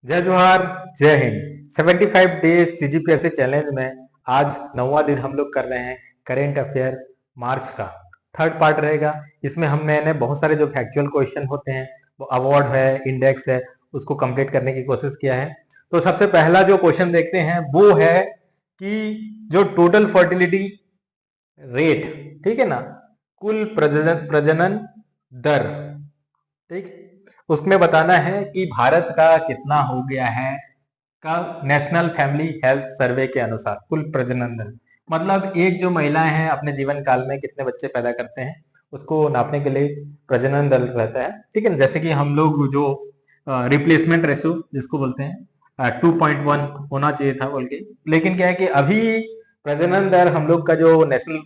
जय जोहार, जय हिंद। 75 डेज सीजीपीएससी चैलेंज में आज 9वां दिन हम लोग कर रहे हैं करेंट अफेयर मार्च का थर्ड पार्ट रहेगा। इसमें हमने बहुत सारे जो फैक्चुअल क्वेश्चन होते हैं, वो अवार्ड है, इंडेक्स है, उसको कंप्लीट करने की कोशिश किया है। तो सबसे पहला जो क्वेश्चन देखते हैं वो है कि जो टोटल फर्टिलिटी रेट, ठीक है ना, कुल प्रजनन दर, ठीक, उसमें बताना है कि भारत का कितना हो गया है का नेशनल फैमिली हेल्थ सर्वे के अनुसार कुल प्रजनन दर। मतलब एक जो महिलाएं हैं अपने जीवन काल में कितने बच्चे पैदा करते हैं, उसको नापने के लिए प्रजनन दर रहता है, ठीक है ना। जैसे कि हम लोग जो रिप्लेसमेंट रेशियो जिसको बोलते हैं 2.1 होना चाहिए था बोल के, लेकिन क्या है कि अभी प्रजनन दर हम लोग का जो नेशनल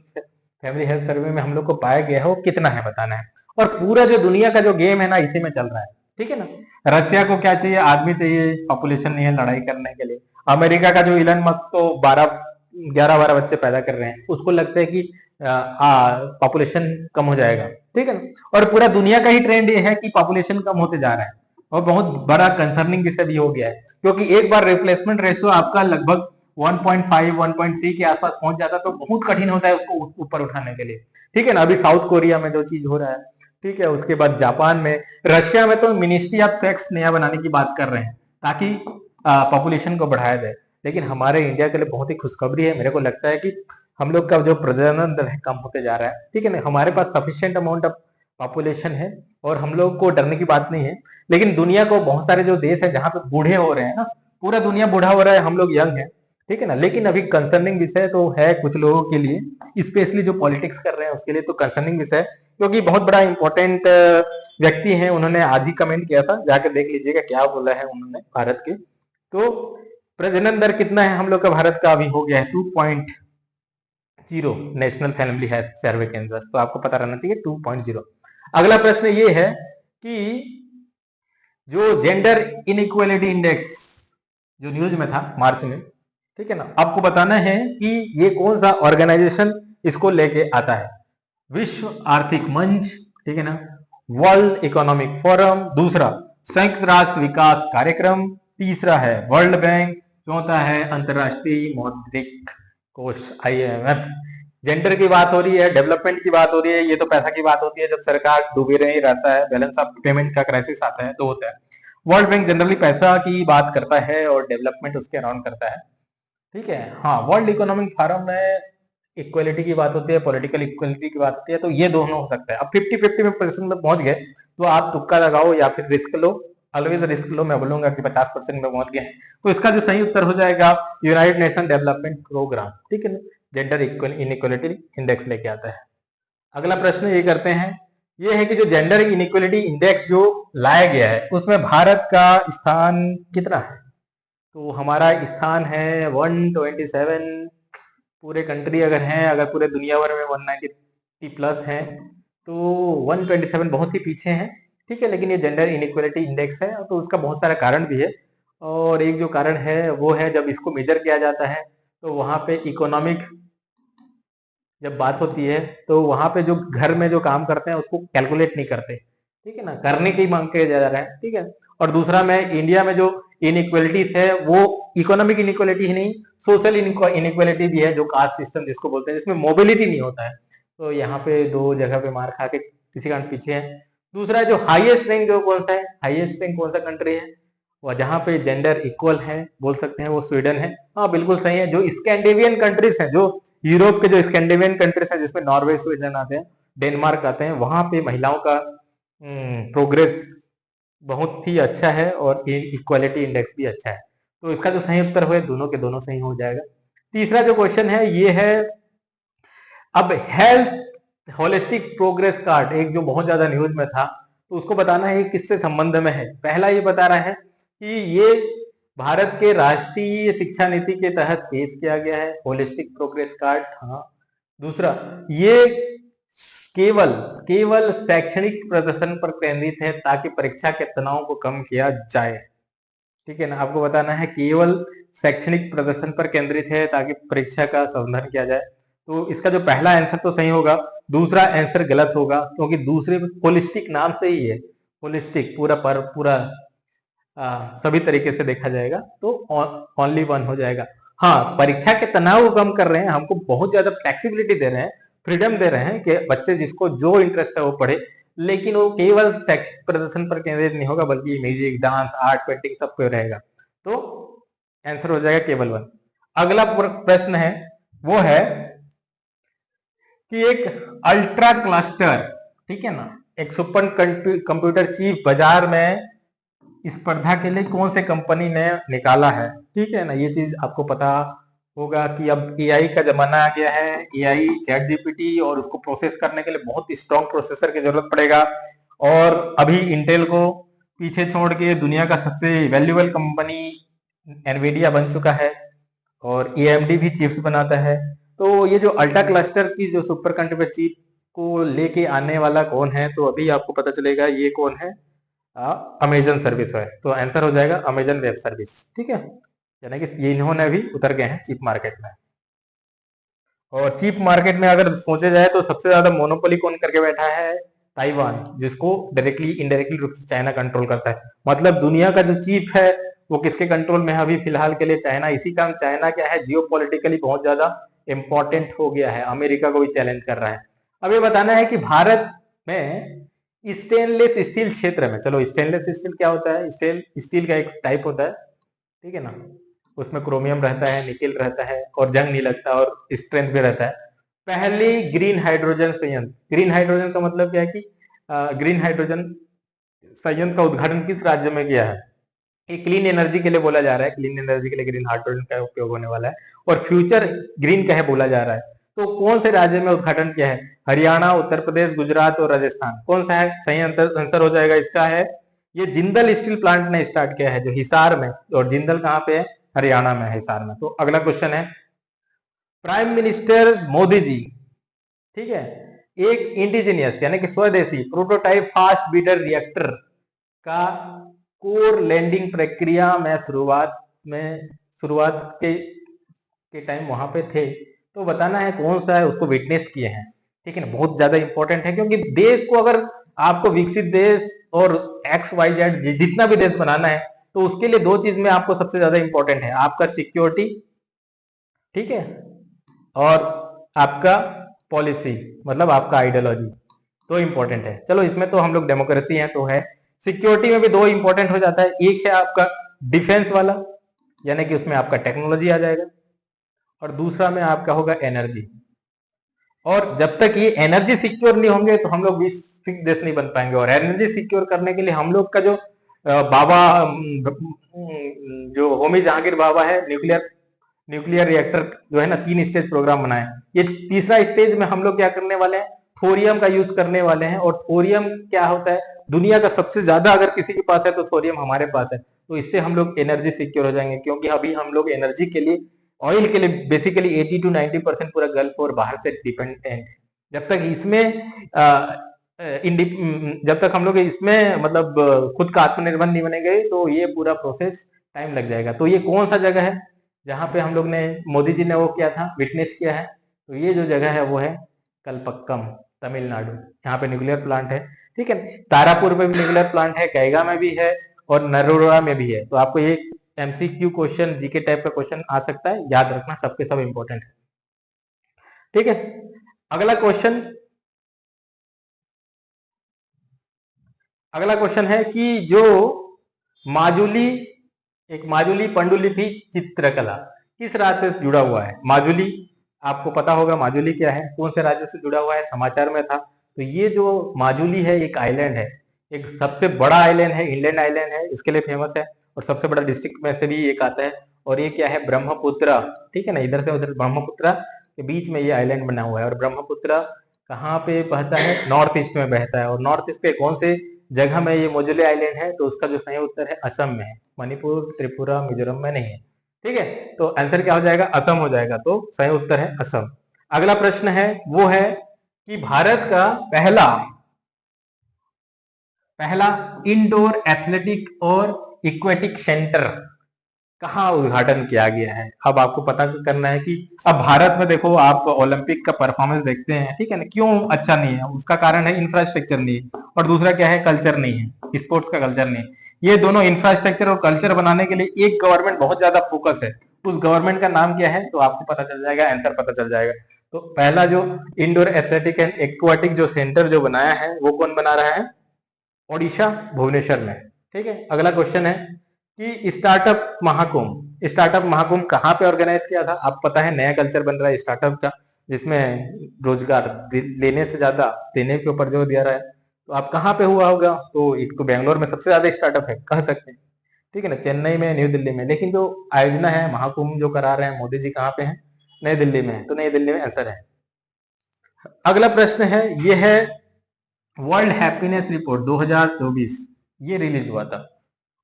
फैमिली हेल्थ सर्वे में हम लोग को पाया गया है वो कितना है बताना है। और पूरा जो दुनिया का जो गेम है ना, इसी में चल रहा है, ठीक है ना। रसिया को क्या चाहिए? आदमी चाहिए, पॉपुलेशन नहीं है लड़ाई करने के लिए। अमेरिका का जो इलन मस्क तो 11-12 बच्चे पैदा कर रहे हैं, उसको लगता है कि पॉपुलेशन कम हो जाएगा, ठीक है ना। और पूरा दुनिया का ही ट्रेंड ये है कि पॉपुलेशन कम होते जा रहा है, और बहुत बड़ा कंसर्निंग विषय भी हो गया है, क्योंकि एक बार रिप्लेसमेंट रेशियो आपका लगभग 1.5 1.3 के आसपास पहुंच जाता है तो बहुत कठिन होता है उसको ऊपर उठाने के लिए, ठीक है ना। अभी साउथ कोरिया में जो चीज हो रहा है, ठीक है, उसके बाद जापान में, रशिया में तो मिनिस्ट्री ऑफ सेक्स नया बनाने की बात कर रहे हैं ताकि पॉपुलेशन को बढ़ाया जाए। लेकिन हमारे इंडिया के लिए बहुत ही खुशखबरी है, मेरे को लगता है कि हम लोग का जो प्रजनन दर है कम होते जा रहा है, ठीक है ना। हमारे पास सफिशियंट अमाउंट ऑफ पॉपुलेशन है और हम लोग को डरने की बात नहीं है। लेकिन दुनिया को बहुत सारे जो देश है जहां पे बूढ़े हो रहे हैं ना, पूरा दुनिया बूढ़ा हो रहा है, हम लोग यंग है, ठीक है ना। लेकिन अभी कंसर्निंग विषय तो है कुछ लोगों के लिए, स्पेशली जो पॉलिटिक्स कर रहे हैं उसके लिए तो कंसर्निंग विषय है, क्योंकि बहुत बड़ा इंपॉर्टेंट व्यक्ति है, उन्होंने आज ही कमेंट किया था, जाकर देख लीजिएगा क्या बोला है उन्होंने भारत के। तो प्रजनन दर कितना है हम लोग का? भारत का अभी हो गया है 2.0 नेशनल फैमिली हेल्थ सर्वे के अनुसार, तो आपको पता रहना चाहिए 2.0। अगला प्रश्न ये है कि जो जेंडर इनइक्वालिटी इंडेक्स जो न्यूज में था मार्च में, ठीक है ना, आपको बताना है कि ये कौन सा ऑर्गेनाइजेशन इसको लेके आता है। विश्व आर्थिक मंच, ठीक है ना, वर्ल्ड इकोनॉमिक फोरम, दूसरा संयुक्त राष्ट्र विकास कार्यक्रम, तीसरा है वर्ल्ड बैंक, चौथा है अंतरराष्ट्रीय मौद्रिक कोष IMF। जेंडर की बात हो रही है, डेवलपमेंट की बात हो रही है, ये तो पैसा की बात होती है, जब सरकार डूबे रही रहता है, बैलेंस ऑफ पेमेंट का क्राइसिस आता है तो होता है। वर्ल्ड बैंक जनरली पैसा की बात करता है और डेवलपमेंट उसके अराउंड करता है, ठीक है। हाँ, वर्ल्ड इकोनॉमिक फोरम में इक्वलिटी की बात होती है, पॉलिटिकल इक्वलिटी की बात होती है, तो ये दोनों हो सकता है। अब 50-50 में परसेंट में पहुंच गए तो आप तुक्का लगाओ या फिर रिस्क लो, ऑलवेज रिस्क लो। मैं बोलूंगा कि 50% में पहुंच गए हैं, तो इसका जो सही उत्तर हो जाएगा यूनाइटेड नेशन डेवलपमेंट प्रोग्राम, ठीक है ना, जेंडर इनइक्वलिटी इंडेक्स लेके आता है। अगला प्रश्न ये करते हैं, ये है कि जो जेंडर इनइक्वलिटी इंडेक्स जो लाया गया है उसमें भारत का स्थान कितना है? तो हमारा स्थान है 127। पूरे कंट्री अगर है, अगर पूरे दुनिया भर में 190 प्लस है, तो 127 बहुत ही पीछे है, ठीक है। लेकिन ये जेंडर इनइक्वलिटी इंडेक्स है तो उसका बहुत सारा कारण भी है, और एक जो कारण है वो है जब इसको मेजर किया जाता है तो वहां पे इकोनॉमिक जब बात होती है तो वहां पे जो घर में जो काम करते हैं उसको कैलकुलेट नहीं करते, ठीक है ना, करने की मांग किया जा रहा है, ठीक है। और दूसरा, मैं इंडिया में जो इनइक्वलिटीज है वो इकोनॉमिक इनइक्वलिटी ही नहीं, सोशल इनइक्वलिटी भी है, जो कास्ट सिस्टम जिसको बोलते हैं, जिसमें मोबिलिटी नहीं होता है। तो यहाँ पे दो जगह पे मार खा के किसी कारण पीछे है। दूसरा, जो हाईएस्ट रैंक जो कौन सा है, हाईएस्ट रैंक कौन सा कंट्री है, वह जहाँ पे जेंडर इक्वल है बोल सकते हैं, वो स्वीडन है। हाँ बिल्कुल सही है। जो स्कैंडिनेवियन कंट्रीज है, जो यूरोप के जो स्कैंडिनेवियन कंट्रीज है, जिसमें नॉर्वे, स्वीडन आते हैं, डेनमार्क आते हैं, वहां पे महिलाओं का प्रोग्रेस बहुत ही अच्छा है और इक्वालिटी इंडेक्स भी अच्छा है। तो इसका जो सही उत्तर हुए दोनों के दोनों सही हो जाएगा। तीसरा जो क्वेश्चन है ये है, अब हेल्थ होलिस्टिक प्रोग्रेस कार्ड एक जो बहुत ज्यादा न्यूज में था, तो उसको बताना है किससे संबंध में है। पहला ये बता रहा है कि ये भारत के राष्ट्रीय शिक्षा नीति के तहत पेश किया गया है होलिस्टिक प्रोग्रेस कार्ड, हाँ। दूसरा, ये केवल केवल शैक्षणिक प्रदर्शन पर केंद्रित है ताकि परीक्षा के तनाव को कम किया जाए, ठीक है ना। आपको बताना है केवल शैक्षणिक प्रदर्शन पर केंद्रित है ताकि परीक्षा का संबोधन किया जाए। तो इसका जो पहला आंसर तो सही होगा, दूसरा आंसर गलत होगा, क्योंकि दूसरे होलिस्टिक नाम से ही है, होलिस्टिक पूरा पर पूरा सभी तरीके से देखा जाएगा तो ओनली वन हो जाएगा। हाँ, परीक्षा के तनाव को कम कर रहे हैं, हमको बहुत ज्यादा फ्लेक्सिबिलिटी दे रहे हैं, फ्रीडम दे रहे हैं कि बच्चे जिसको जो इंटरेस्ट है वो पढ़े, लेकिन वो केवल शैक्षिक प्रदर्शन पर केंद्रित नहीं होगा, बल्कि म्यूजिक, डांस, आर्ट, पेंटिंग सब पे रहेगा। तो आंसर हो जाएगा केवल वन। अगला प्रश्न है वो है कि एक अल्ट्रा क्लस्टर, ठीक है ना, एक सुपर कंप्यूटर चिप बाजार में स्पर्धा के लिए कौन से कंपनी ने निकाला है, ठीक है ना। ये चीज आपको पता होगा कि अब एआई का जमाना आ गया है, एआई चैट जीपीटी, और उसको प्रोसेस करने के लिए बहुत स्ट्रॉन्ग प्रोसेसर की जरूरत पड़ेगा। और अभी इंटेल को पीछे छोड़ के दुनिया का सबसे वैल्यूएबल कंपनी एनवीडिया बन चुका है, और एएमडी भी चिप्स बनाता है। तो ये जो अल्ट्रा क्लस्टर की जो सुपर कंप्यूटर चिप को लेके आने वाला कौन है, तो अभी आपको पता चलेगा ये कौन है, अमेजन सर्विस है। तो आंसर हो जाएगा अमेजन वेब सर्विस, ठीक है। यानी कि ये इन्होंने भी उतर गए हैं चिप मार्केट में। और चिप मार्केट में अगर सोचा जाए तो सबसे ज्यादा मोनोपोली कौन करके बैठा है, ताइवान, जिसको डायरेक्टली इनडायरेक्टली रूप से चाइना कंट्रोल करता है। मतलब दुनिया का जो चिप है वो किसके कंट्रोल में है अभी फिलहाल के लिए, चाइना। इसी कारण चाइना क्या है, जियो पॉलिटिकली बहुत ज्यादा इंपॉर्टेंट हो गया है, अमेरिका को भी चैलेंज कर रहा है। अब ये बताना है कि भारत में स्टेनलेस स्टील क्षेत्र में, चलो स्टेनलेस स्टील क्या होता है, स्टील का एक टाइप होता है, ठीक है ना, उसमें क्रोमियम रहता है, निकेल रहता है, और जंग नहीं लगता, और स्ट्रेंथ भी रहता है। पहली ग्रीन हाइड्रोजन संयंत्र, ग्रीन हाइड्रोजन का मतलब क्या है कि ग्रीन हाइड्रोजन संयंत्र का उद्घाटन किस राज्य में किया है, ये क्लीन एनर्जी के लिए बोला जा रहा है, क्लीन एनर्जी के लिए ग्रीन हाइड्रोजन का उपयोग होने वाला है, और फ्यूचर ग्रीन का है बोला जा रहा है। तो कौन से राज्य में उद्घाटन किया है, हरियाणा, उत्तर प्रदेश, गुजरात और राजस्थान, कौन सा है सही आंसर हो जाएगा इसका है, ये जिंदल स्टील प्लांट ने स्टार्ट किया है जो हिसार में, और जिंदल कहाँ पे है, हरियाणा में, हिसार में। तो अगला क्वेश्चन है, प्राइम मिनिस्टर मोदी जी, ठीक है, एक इंडिजीनियस यानी कि स्वदेशी प्रोटोटाइप फास्ट बीटर रिएक्टर का कोर लैंडिंग प्रक्रिया में शुरुआत के टाइम वहां पे थे, तो बताना है कौन सा है, उसको विटनेस किए हैं, ठीक है ना। बहुत ज्यादा इंपॉर्टेंट है, क्योंकि देश को अगर आपको विकसित देश और एक्स वाई जेड जितना भी देश बनाना है, तो उसके लिए दो चीज में आपको सबसे ज्यादा इंपॉर्टेंट है, आपका सिक्योरिटी, ठीक है, और आपका पॉलिसी, मतलब आपका आइडियोलॉजी, तो इंपॉर्टेंट है। चलो इसमें तो हम लोग डेमोक्रेसी है तो है। सिक्योरिटी में भी दो इंपॉर्टेंट हो जाता है, एक है आपका डिफेंस वाला, यानी कि उसमें आपका टेक्नोलॉजी आ जाएगा, और दूसरा में आपका होगा एनर्जी। और जब तक ये एनर्जी सिक्योर नहीं होंगे तो हम लोग विकसित देश नहीं बन पाएंगे। और एनर्जी सिक्योर करने के लिए हम लोग का जो बाबा जो होमी जहांगीर बाबा है, न्यूक्लियर रिएक्टर जो है ना, 3 स्टेज प्रोग्राम बनाए, ये तीसरा स्टेज में हम लोग क्या करने वाले हैं, थोरियम का यूज करने वाले हैं। और थोरियम क्या होता है, दुनिया का सबसे ज्यादा अगर किसी के पास है तो थोरियम हमारे पास है। तो इससे हम लोग एनर्जी सिक्योर हो जाएंगे, क्योंकि अभी हम लोग एनर्जी के लिए, ऑयल के लिए बेसिकली 80 to 90% पूरा गल्फ और बाहर से डिपेंडेंट है। जब तक इसमें जब तक हम लोग इसमें मतलब खुद का आत्मनिर्भर नहीं बनेंगे, तो ये पूरा प्रोसेस टाइम लग जाएगा। तो ये कौन सा जगह है जहां पे हम लोग ने, मोदी जी ने वो किया था, विटनेस किया है, तो ये जो जगह है वो है कलपक्कम, तमिलनाडु। यहाँ पे न्यूक्लियर प्लांट है, ठीक है। तारापुर में भी न्यूक्लियर प्लांट है, कैगा में भी है, और नरोरा में भी है। तो आपको ये एमसीक्यू क्वेश्चन, जीके टाइप का क्वेश्चन आ सकता है, याद रखना, सबके सब इंपॉर्टेंट है, ठीक है। अगला क्वेश्चन है कि जो माजुली, एक माजुली पांडुलिपि चित्रकला किस राज्य से जुड़ा हुआ है। माजुली आपको पता होगा, माजुली क्या है, कौन से राज्य से जुड़ा हुआ है, समाचार में था। तो ये जो माजुली है एक आइलैंड है, एक सबसे बड़ा आइलैंड है, इंलैंड आइलैंड है, इसके लिए फेमस है, और सबसे बड़ा डिस्ट्रिक्ट में से भी एक आता है। और ये क्या है, ब्रह्मपुत्र, ठीक है ना, इधर से उधर ब्रह्मपुत्र के बीच में ये आइलैंड बना हुआ है। और ब्रह्मपुत्र कहाँ पे बहता है, नॉर्थ ईस्ट में बहता है। और नॉर्थ ईस्ट के कौन से जगह में ये मोजुली आइलैंड है, तो उसका जो सही उत्तर है असम में है, मणिपुर, त्रिपुरा, मिजोरम में नहीं है, ठीक है। तो आंसर क्या हो जाएगा, असम हो जाएगा। तो सही उत्तर है असम। अगला प्रश्न है वो है कि भारत का पहला पहला इंडोर एथलेटिक और इक्वेटिक सेंटर कहाँ उद्घाटन किया गया है। अब आपको पता करना है कि अब भारत में देखो, आप ओलंपिक का परफॉर्मेंस देखते हैं, ठीक है ना, क्यों अच्छा नहीं है, उसका कारण है इंफ्रास्ट्रक्चर नहीं है, और दूसरा क्या है, कल्चर नहीं है, स्पोर्ट्स का कल्चर नहीं है। ये दोनों इंफ्रास्ट्रक्चर और कल्चर बनाने के लिए एक गवर्नमेंट बहुत ज्यादा फोकस है। उस गवर्नमेंट का नाम क्या है, तो आपको पता चल जाएगा, आंसर पता चल जाएगा। तो पहला जो इंडोर एथलेटिक एंड एक्वाटिक जो सेंटर जो बनाया है वो कौन बना रहा है, ओडिशा भुवनेश्वर में। ठीक है, अगला क्वेश्चन है कि स्टार्टअप महाकुंभ कहाँ पे ऑर्गेनाइज किया था। आप पता है नया कल्चर बन रहा है स्टार्टअप का, जिसमें रोजगार लेने से ज्यादा देने के ऊपर जोर दिया रहा है। तो आप कहाँ पे हुआ होगा, तो एक तो बेंगलोर में सबसे ज्यादा स्टार्टअप है कह सकते हैं, ठीक है ना, चेन्नई में, न्यू दिल्ली में। लेकिन जो आयोजना है महाकुंभ जो करा रहे हैं मोदी जी, कहाँ पे है, नई दिल्ली में है। तो नई दिल्ली में आंसर है। अगला प्रश्न है, ये है वर्ल्ड हैप्पीनेस रिपोर्ट 2024, ये रिलीज हुआ था,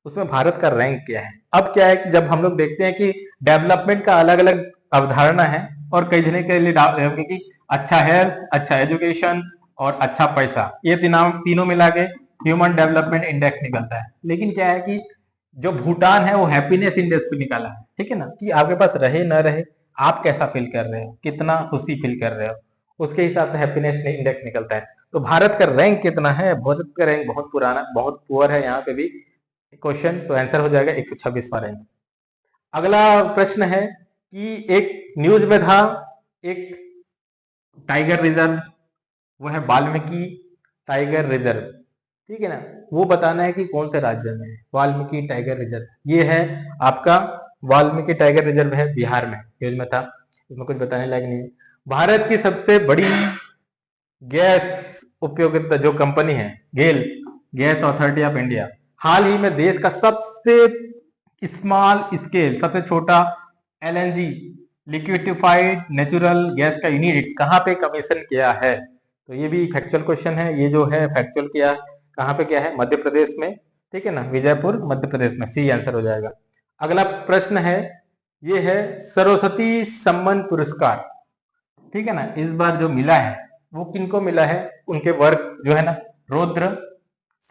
उसमें भारत का रैंक क्या है। अब क्या है कि जब हम लोग देखते हैं कि डेवलपमेंट का अलग अलग अवधारणा है, और कई जने के लिए कि अच्छा हेल्थ, अच्छा एजुकेशन और अच्छा पैसा, ये तीनों मिला के ह्यूमन डेवलपमेंट इंडेक्स निकलता है। लेकिन क्या है कि जो भूटान है वो हैप्पीनेस इंडेक्स भी निकाला है, ठीक है ना, कि आपके पास रहे ना रहे, आप कैसा फील कर रहे हो, कितना खुशी फील कर रहे हो, उसके हिसाब से हैप्पीनेस इंडेक्स निकलता है। तो भारत का रैंक कितना है, भारत का रैंक बहुत पुराना, बहुत पुअर है यहाँ पे भी क्वेश्चन। तो आंसर हो जाएगा 126वां रैंक। अगला प्रश्न है कि एक न्यूज में था, एक टाइगर रिजर्व, वो है वाल्मीकि टाइगर रिजर्व, ठीक है ना, वो बताना है कि कौन से राज्य में है वाल्मीकि टाइगर रिजर्व। ये है आपका वाल्मीकि टाइगर रिजर्व है बिहार में, न्यूज में था, इसमें कुछ बताने लायक नहीं है। भारत की सबसे बड़ी गैस उपयोगिता जो कंपनी है गेल, गैस अथॉरिटी ऑफ इंडिया, हाल ही में देश का सबसे स्मॉल स्केल, सबसे छोटा एलएनजी लिक्विडिफाइड नेचुरल गैस का यूनिट कहाँ पे कमीशन किया है। तो ये भी फैक्चुअल क्वेश्चन है, ये जो है फैक्चुअल किया कहाँ पे किया है, मध्य प्रदेश में, ठीक है ना, विजयपुर मध्य प्रदेश में, सी आंसर हो जाएगा। अगला प्रश्न है, ये है सरस्वती सम्मान पुरस्कार, ठीक है ना, इस बार जो मिला है वो किनको मिला है, उनके वर्क जो है ना, रौद्र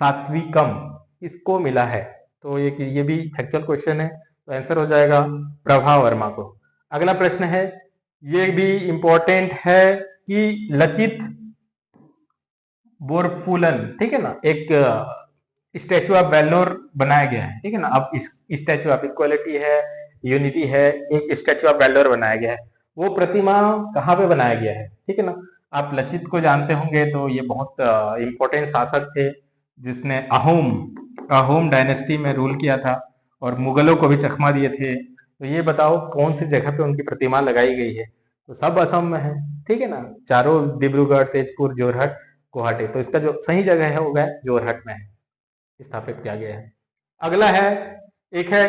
सात्विकम, इसको मिला है। तो ये भी फैक्चुअल क्वेश्चन है, तो आंसर हो जाएगा प्रभा वर्मा को। अगला प्रश्न है, ये भी इंपॉर्टेंट है कि लचित बोरफुलन, ठीक है ना, एक स्टैचू ऑफ वेल्लोर बनाया गया है, ठीक है ना। अब इस स्टैचू ऑफ इक्वालिटी है, यूनिटी है, एक स्टैचू ऑफ वेल्लोर बनाया गया है। वो प्रतिमा कहाँ पे बनाया गया है, ठीक है ना। आप लचित को जानते होंगे, तो ये बहुत इंपॉर्टेंट शासक थे, जिसने अहोम डायनेस्टी में रूल किया था और मुगलों को भी चकमा दिए थे। तो ये बताओ कौन सी जगह पे उनकी प्रतिमा लगाई गई है, तो सब असम में है, ठीक है ना, चारों डिब्रूगढ़, तेजपुर, जोरहट, गुवाहाटी। तो इसका जो सही जगह है वो है जोरहट में है, स्थापित किया गया है। अगला है, एक है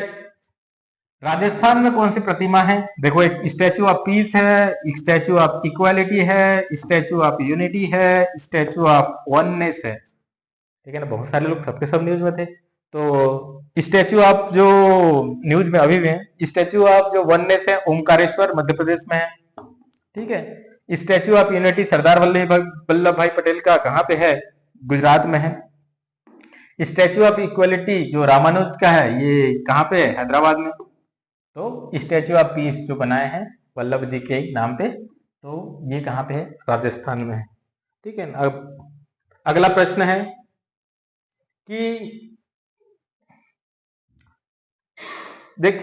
राजस्थान में कौन सी प्रतिमा है। देखो, एक स्टैचू ऑफ पीस है, स्टैचू ऑफ इक्वालिटी है, स्टैचू ऑफ यूनिटी है, स्टैचू ऑफ वननेस है, ठीक है ना। बहुत सारे लोग सबके सब न्यूज में थे। तो स्टैचू ऑफ जो न्यूज में अभी भी है, स्टैचू ऑफ जो वननेस है ओमकारेश्वर मध्य प्रदेश में है, ठीक है। Statue of unity Sardar Vallabh भाई पटेल का कहाँ पे है, गुजरात में है। स्टैचू ऑफ इक्वलिटी जो रामानुज का है, ये कहाँ पे है, हैदराबाद में। तो स्टैचू ऑफ पीस जो बनाए हैं वल्लभ जी के नाम पे, तो ये कहाँ पे है, राजस्थान में है, ठीक है ना। अब अगला प्रश्न है कि देख,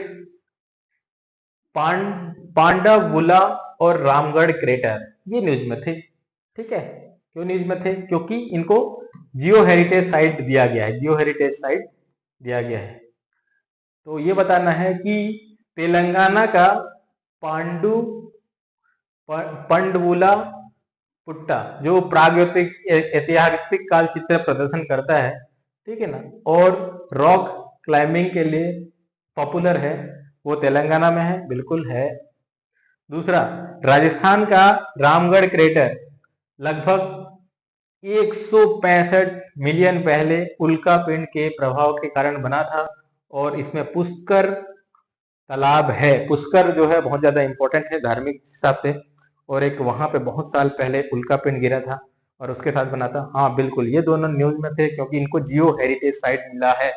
पांडवुला और रामगढ़ क्रेटर ये न्यूज में थे, ठीक है। क्यों न्यूज में थे, क्योंकि इनको जियो हेरिटेज साइट दिया गया है, जियो हेरिटेज साइट दिया गया है। तो ये बताना है कि तेलंगाना का पांडु पंडवुला पुट्टा जो प्रागैतिक ऐतिहासिक काल चित्र प्रदर्शन करता है, ठीक है ना, और रॉक क्लाइंबिंग के लिए पॉपुलर है, वो तेलंगाना में है, बिल्कुल है। दूसरा, राजस्थान का रामगढ़ क्रेटर लगभग 165 मिलियन पहले उल्का पिंड के प्रभाव के कारण बना था, और इसमें पुष्कर तालाब है। पुष्कर जो है बहुत ज्यादा इंपॉर्टेंट है धार्मिक हिसाब से, और एक वहां पे बहुत साल पहले उल्का पिंड गिरा था और उसके साथ बना था। हाँ बिल्कुल, ये दोनों न्यूज में थे, क्योंकि इनको जियो हेरिटेज साइट मिला है।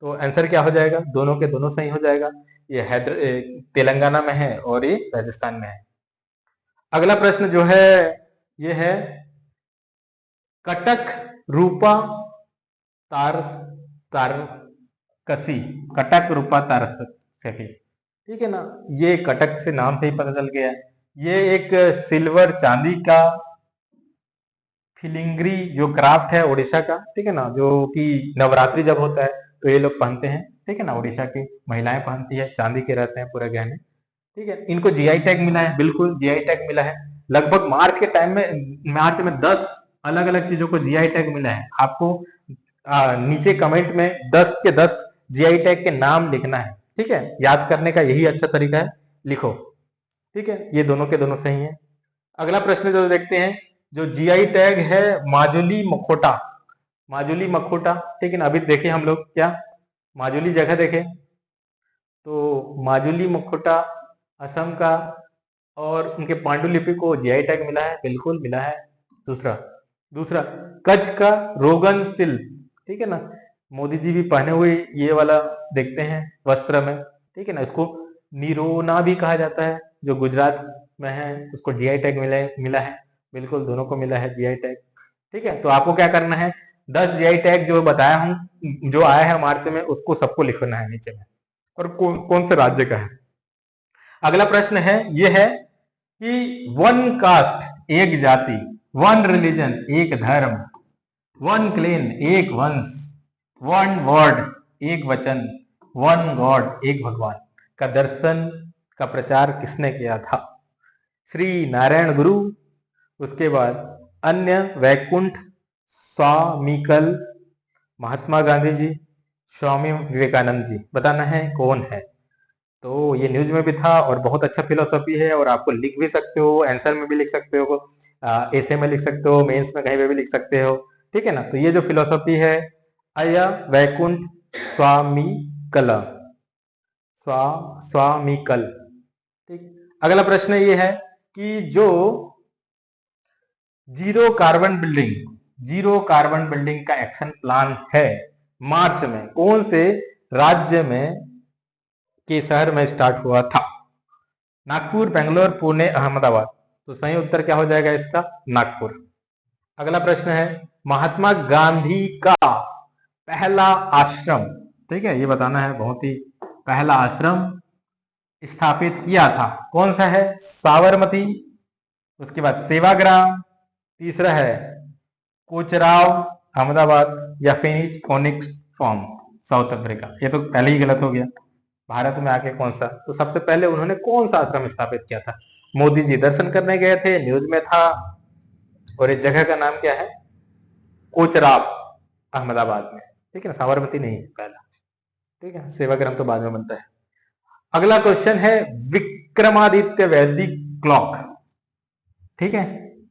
तो आंसर क्या हो जाएगा, दोनों के दोनों सही हो जाएगा। ये तेलंगाना में है और ये राजस्थान में है। अगला प्रश्न जो है, ये है कटक रूपा तार तार कसी कटक रूपा तरस सके, ठीक है ना। ये कटक से नाम से ही पता चल गया। ये एक सिल्वर चांदी का फिलिंग्री जो क्राफ्ट है उड़ीसा का, ठीक है ना, जो कि नवरात्रि जब होता है तो ये लोग पहनते हैं, ठीक है ना। उड़ीसा की महिलाएं पहनती है, चांदी के रहते हैं पूरे गहने, ठीक है। इनको जीआई टैग मिला है, बिल्कुल जीआई टैग मिला है। लगभग मार्च के टाइम में, मार्च में 10 अलग अलग चीजों को जीआई टैग मिला है। आपको नीचे कमेंट में 10 के 10 जीआई टैग के नाम लिखना है, ठीक है। याद करने का यही अच्छा तरीका है, लिखो, ठीक है। ये दोनों के दोनों सही है। अगला प्रश्न जो देखते हैं, जो जीआई टैग है माजुली मखोटा, माजुली मखोटा, ठीक है ना। अभी देखें हम लोग क्या माजुली जगह देखें तो माजुली मखोटा असम का, और उनके पांडुलिपि को जीआई टैग मिला है, बिल्कुल मिला है। दूसरा दूसरा कच्छ का रोगन शिल्प, ठीक है ना। मोदी जी भी पहने हुए ये वाला देखते हैं वस्त्र में, ठीक है ना। इसको निरोना भी कहा जाता है, जो गुजरात में है, उसको जीआई टैग मिला है, बिल्कुल दोनों को मिला है जीआई टैग, ठीक है। तो आपको क्या करना है, 10 जीआई टैग जो बताया हूं जो आया है मार्च में, उसको सबको लिखना है नीचे में, और कौन से राज्य का है। अगला प्रश्न है, ये है कि वन कास्ट एक जाति, वन रिलीजन एक धर्म, वन क्लेन एक वंश, वन वर्ड एक वचन, वन गॉड एक भगवान का दर्शन का प्रचार किसने किया था? श्री नारायण गुरु, उसके बाद अन्य वैकुंठ स्वामीकल, महात्मा गांधी जी, स्वामी विवेकानंद जी। बताना है कौन है। तो ये न्यूज में भी था, और बहुत अच्छा फिलोसॉफी है, और आपको लिख भी सकते हो, आंसर में भी लिख सकते हो, ऐसे में लिख सकते हो, मेंस में कहीं पे भी लिख सकते हो, ठीक है ना। तो ये जो फिलोसॉफी है अय्या वैकुंठ स्वामी कला, स्वामीकल, ठीक। अगला प्रश्न ये है कि जो जीरो कार्बन बिल्डिंग का एक्शन प्लान है, मार्च में कौन से राज्य में के शहर में स्टार्ट हुआ था? नागपुर, बेंगलोर, पुणे, अहमदाबाद। तो सही उत्तर क्या हो जाएगा इसका? नागपुर। अगला प्रश्न है, महात्मा गांधी का पहला आश्रम, ठीक है, ये बताना है, बहुत ही पहला आश्रम स्थापित किया था, कौन सा है? साबरमती, उसके बाद सेवाग्राम, तीसरा है कोचराव अहमदाबाद, या Phoenix phoenix form south Africa. ये तो पहले ही गलत हो गया, भारत में आके कौन सा? तो सबसे पहले उन्होंने कौन सा आश्रम स्थापित किया था? मोदी जी दर्शन करने गए थे, न्यूज में था, और इस जगह का नाम क्या है? कोचराब, अहमदाबाद में, ठीक है ना। साबरमती नहीं है पहला, ठीक है। सेवाग्राम तो बाद में बनता है। अगला क्वेश्चन है, विक्रमादित्य वैदिक क्लॉक, ठीक है,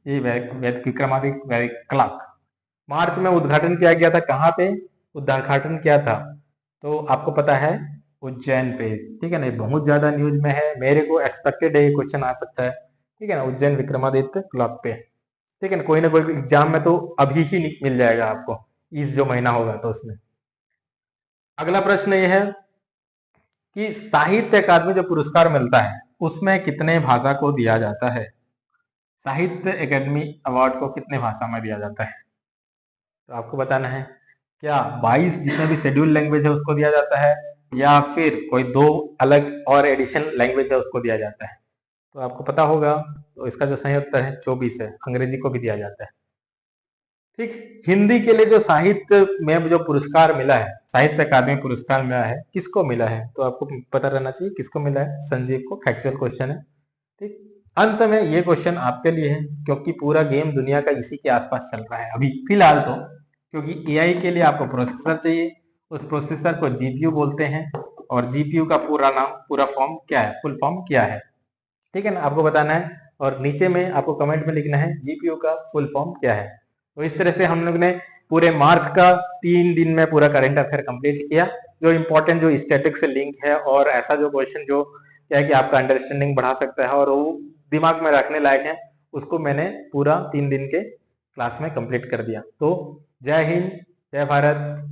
ये विक्रमादित्य वैदिक क्लॉक मार्च में उद्घाटन किया गया था, कहां पे उद्घाटन किया था? तो आपको पता है, उज्जैन पे, ठीक है ना। बहुत ज्यादा न्यूज में है, मेरे को एक्सपेक्टेड है ये क्वेश्चन आ सकता है, ठीक है ना। उज्जैन विक्रमादित्य क्लॉक पे, ठीक है ना। कोई ना कोई एग्जाम में तो अभी ही मिल जाएगा आपको, इस जो महीना होगा तो उसमें। अगला प्रश्न ये है कि साहित्य अकादमी जो पुरस्कार मिलता है उसमें कितने भाषा को दिया जाता है? साहित्य अकादमी अवार्ड को कितने भाषा में दिया जाता है? तो आपको बताना है, क्या 22 जितने भी शेड्यूल लैंग्वेज है उसको दिया जाता है, या फिर कोई दो अलग और एडिशनल लैंग्वेज है उसको दिया जाता है? तो आपको पता होगा, तो इसका जो सही उत्तर है 24 है, अंग्रेजी को भी दिया जाता है, ठीक। हिंदी के लिए जो साहित्य में जो पुरस्कार मिला है, साहित्य अकादमी पुरस्कार मिला है, किसको मिला है? तो आपको पता रहना चाहिए किसको मिला है। संजीव को, फैक्चुअल क्वेश्चन है, ठीक। अंत में ये क्वेश्चन आपके लिए है, क्योंकि पूरा गेम दुनिया का इसी के आसपास चल रहा है अभी फिलहाल तो, क्योंकि एआई के लिए आपको प्रोसेसर चाहिए, उस प्रोसेसर को जीपीयू बोलते हैं, और जीपीयू का पूरा नाम, पूरा फॉर्म क्या है, फुल फॉर्म क्या है, ठीक है ना। आपको बताना है, और नीचे में आपको कमेंट में लिखना है जीपीयू का फुल फॉर्म क्या है। तो इस तरह से हम लोग ने पूरे मार्च का 3 दिन में पूरा करंट अफेयर कंप्लीट किया, जो इंपॉर्टेंट, जो स्टैटिक से लिंक है, और ऐसा जो क्वेश्चन जो क्या है कि आपका अंडरस्टैंडिंग बढ़ा सकता है और वो दिमाग में रखने लायक है, उसको मैंने पूरा 3 दिन के क्लास में कंप्लीट कर दिया। तो जय हिंद, जय भारत।